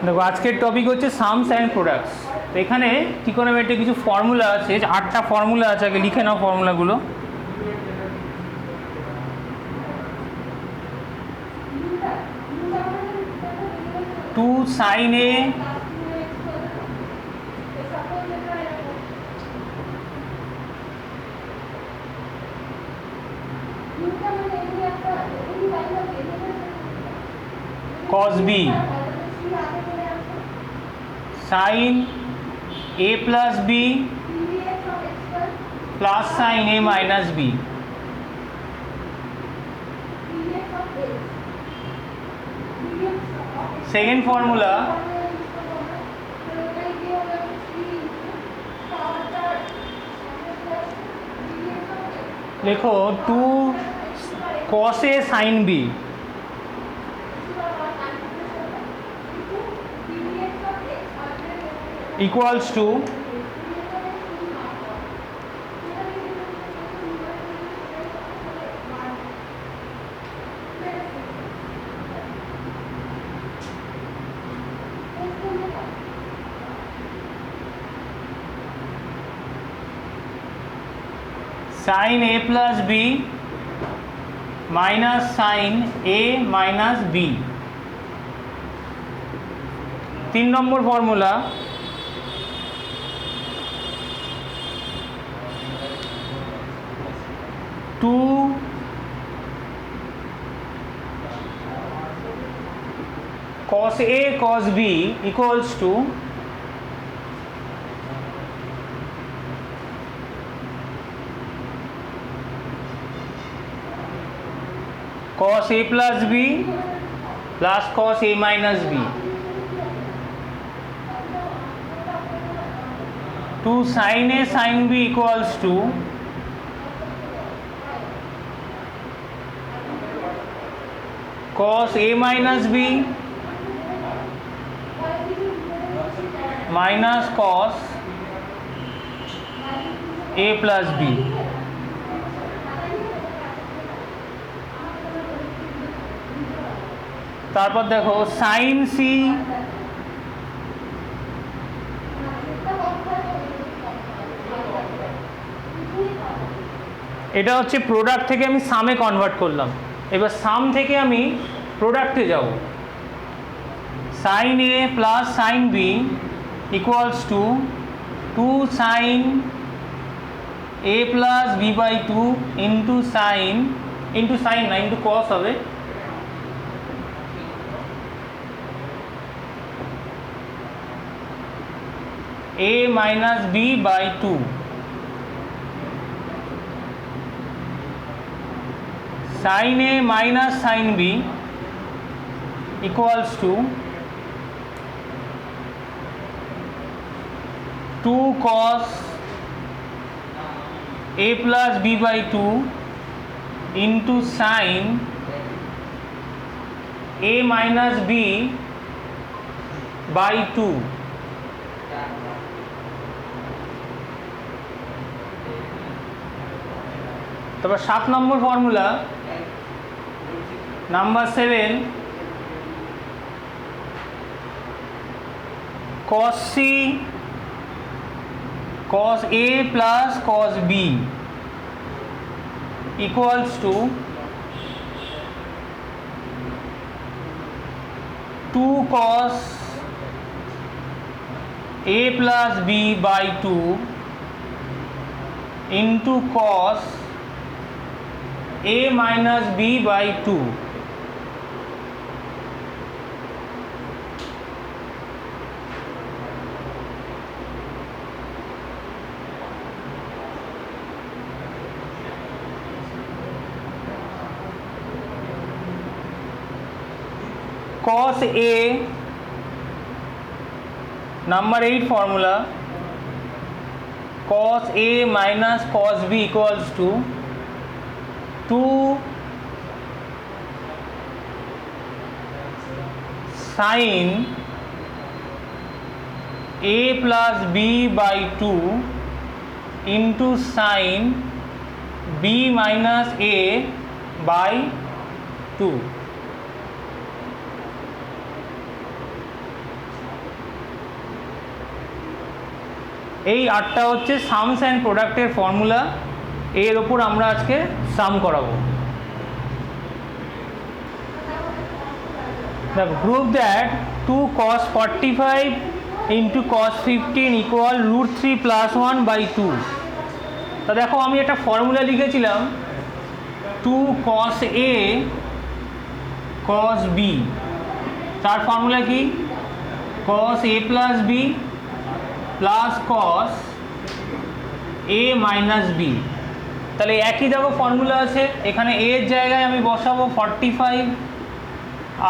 দেখো আজকের টপিক হচ্ছে সামস অ্যান্ড প্রোডাক্টস। তো এখানে ট্রিকোনোমেট্রির কিছু ফর্মুলা আছে, 8টা ফর্মুলা আছে, আগে লিখে নাও ফর্মুলাগুলো। Two sign A cos b sin a plus b plus sin a minus b। Second formula लिखो to cos a sin b equals to sin a plus b minus sin a minus b। 3 number formula two cos a cos b equals to cos a plus b plus cos a minus b। 2 sin a sin b equals to cos a minus b minus cos a plus b। তারপর দেখো sin c এটা হচ্ছে product থেকে আমি সামে convert করলাম, এবার সাম থেকে আমি প্রোডাক্টে যাব। sin a plus sin b equals to 2 sin a plus b by 2 into sine না ইন্টু কস হবে a minus b by 2 sin a minus sin b equals to 2 cos a plus b by 2 into sin a minus b by 2। তারপর 7 নম্বর formula number 7 cos c cos a plus cos b equals to 2 cos a plus b by 2 into cos a minus b by 2। cos a number 8 formula cos a minus cos b equals to 2 sin a plus b by 2 into sin b minus a by 2। এই 8টা হচ্ছে Shams and প্রোডাক্টের formula, এর ওপর আমরা আজকে সাম করাবো। দেখো, prove that 2 cos 45 into cos 15 equal √3 + 1/2। তা দেখো, আমি একটা ফর্মুলা লিখেছিলাম 2 cos A cos B। তার ফর্মুলা কি? cos A plus B plus cos A minus B। তাহলে একই দেখো ফর্মুলা আছে, এখানে A এর জায়গায় আমি বসাবো 45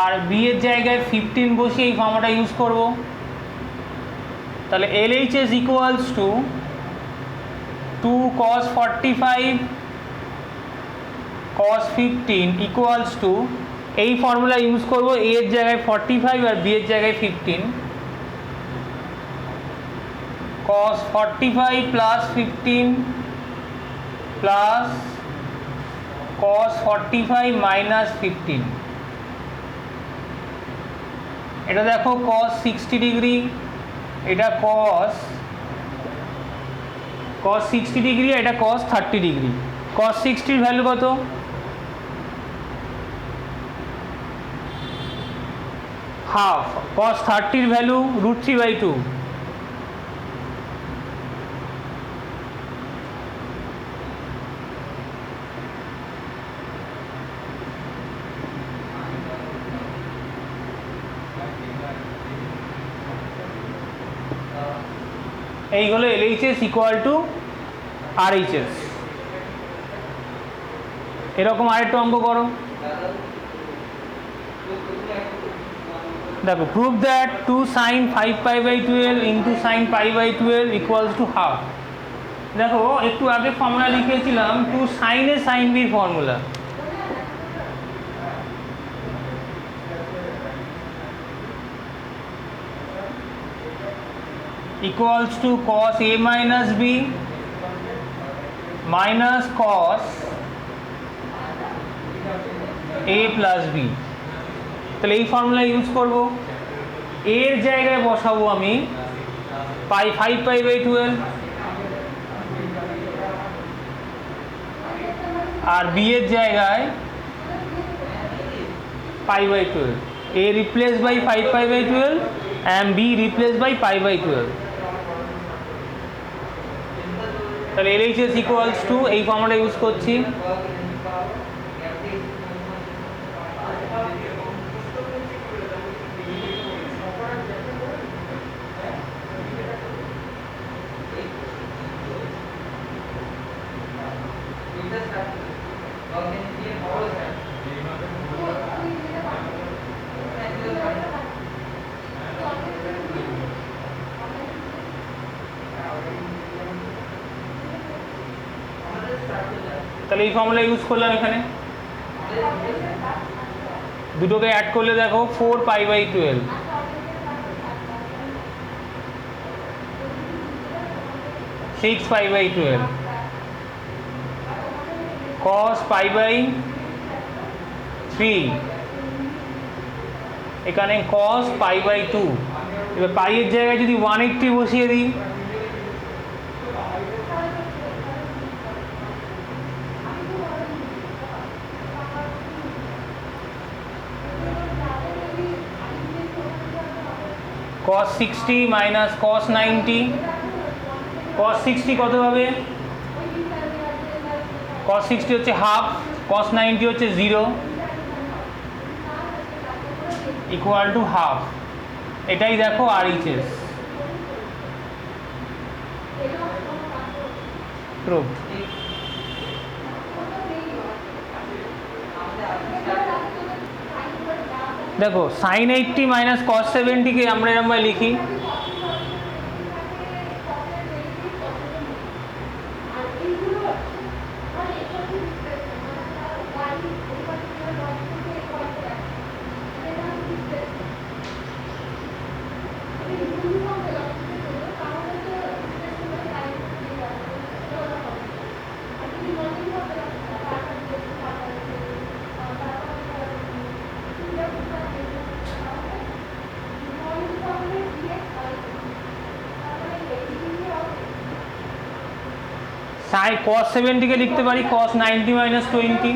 আর B এর জায়গায় 15 বসিয়ে এই ফর্মুলাটা ইউজ করব। তাহলে LHS equals to 2 cos 45 cos 15 equals to, এই ফর্মুলা ইউজ করব, A এর জায়গায় 45 আর B এর জায়গায় 15, cos 45 plus 15 plus cos 45 minus 15। এটা দেখো cos 60 ডিগ্রি, এটা cos 60 ডিগ্রি, এটা cos 30 ডিগ্রি। cos 60 এর ভ্যালু কত? হাফ। cos 30 এর ভ্যালু √3/2। এই হলো LHS ইকুয়াল টু RHS। এরকম আরেকটা অঙ্ক করো। দেখো, prove that 2 sin 5π/12 into sin π/12 equals to half. দেখো, একটু আগে ফর্মুলা লিখেছিলাম 2 sin A sin B formula. equals to cos A minus B minus cos A plus B। তাহলে এই ফর্মুলা ইউজ করব, এর জায়গায় বসাবো আমি 5π/12 আর B এর জায়গায় π/12। A replaced by 5π/12 and B replaced by π/12। তাহলে LHS ইকুয়ালস টু, এই ফর্মুলা ইউজ করছি, তাহলে এই ফর্মুলা ইউজ করলাম। এখানে দুটোকে অ্যাড করলে দেখো 4π/12 6π/12 cos π/3, এখানে cos π/2। এবার পাই এর জায়গায় যদি 180 বসিয়ে দিই, cos 60 minus cos 90, cos 60 কত হবে? cos 60 হচ্ছে হাফ, cos 90 হচ্ছে 0, ইকুয়াল টু হাফ। এটাই দেখো RHS প্রুভড। দেখো, sin 80 minus cos 70 কে আমরা এরকম ভাবে লিখি, সাই cos 70 কে লিখতে পারি cos 90 মাইনাস 20।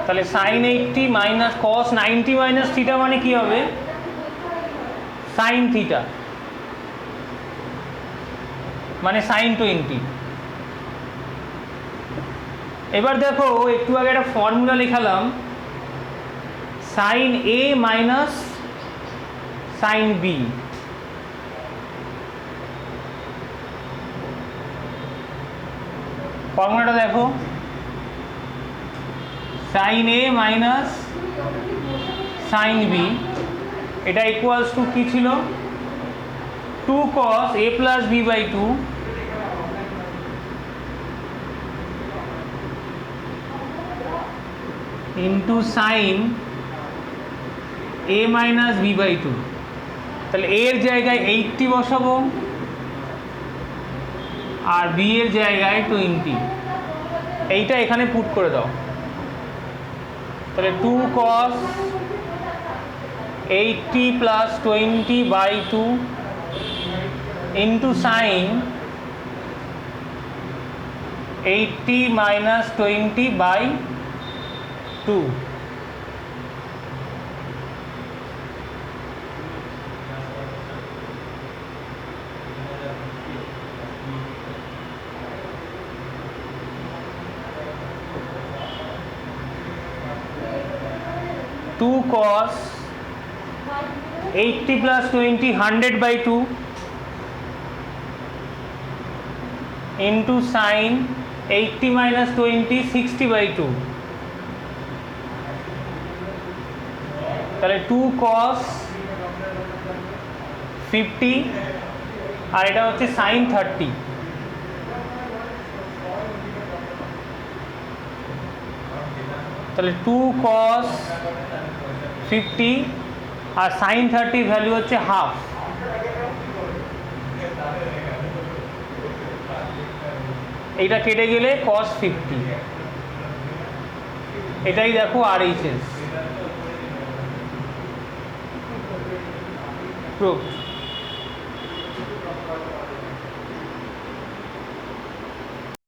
তাহলে sin 80 minus cos 90 minus theta মানে কি হবে sin থিটা মানে sin 20। এবার দেখো একটু আগে একটা ফর্মুলা লেখালাম sin A minus sin B। ফর্মুলাটা দেখো sin A minus sin B এটা ইকুয়ালস টু কি ছিল 2 cos A plus B by 2 into sine A minus B by 2। তাহলে A এর জায়গায় 80 বসাবো আর B এর জায়গায় 20। এইটা এখানে পুট করে দাও। তাহলে 2 cos 80 plus 20 by 2 into sine 80 minus 20 by 2। Two cos 80 plus 20 100 by 2 into sin 80 minus 20 60 by 2। তাহলে 2 cos 50 আর এটা হচ্ছে sin 30। তাহলে 2 cos 50 আর sin 30 ভ্যালু হচ্ছে হাফ। এইটা কেটে গেলে cos 50। এটাই দেখো RHS প্রুফ।